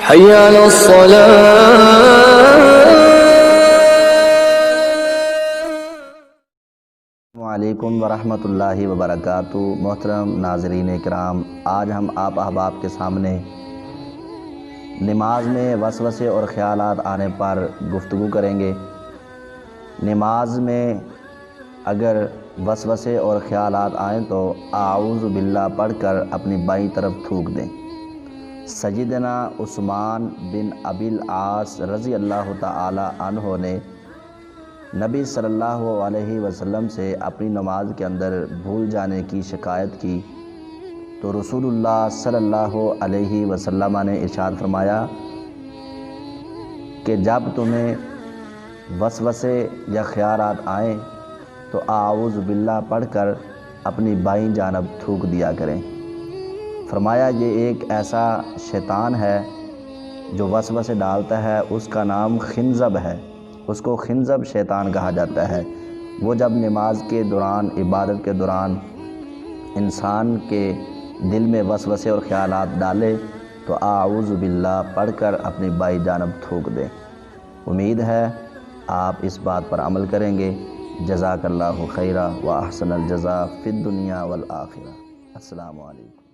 حي على السلام علیکم ورحمۃ اللہ وبرکاتہ۔ محترم ناظرین کرام، آج ہم آپ احباب کے سامنے نماز میں وسوسے اور خیالات آنے پر گفتگو کریں گے۔ نماز میں اگر وسوسے اور خیالات آئیں تو اعوذ باللہ پڑھ کر اپنی بائیں طرف تھوک دیں۔ سیدنا عثمان بن ابی العاص رضی اللہ تعالی عنہ نے نبی صلی اللہ علیہ وسلم سے اپنی نماز کے اندر بھول جانے کی شکایت کی تو رسول اللہ صلی اللہ علیہ وسلم نے ارشاد فرمایا کہ جب تمہیں وسوسے یا خیالات آئیں تو اعوذ باللہ پڑھ کر اپنی بائیں جانب تھوک دیا کریں۔ فرمایا یہ ایک ایسا شیطان ہے جو وسوسے ڈالتا ہے، اس کا نام خنزب ہے، اس کو خنزب شیطان کہا جاتا ہے۔ وہ جب نماز کے دوران، عبادت کے دوران انسان کے دل میں وسوسے اور خیالات ڈالے تو اعوذ باللہ پڑھ کر اپنی بائیں جانب تھوک دیں۔ امید ہے آپ اس بات پر عمل کریں گے۔ جزاک اللہ خیرا و احسن الجزاء فی الدنیا والآخرہ۔ السلام علیکم۔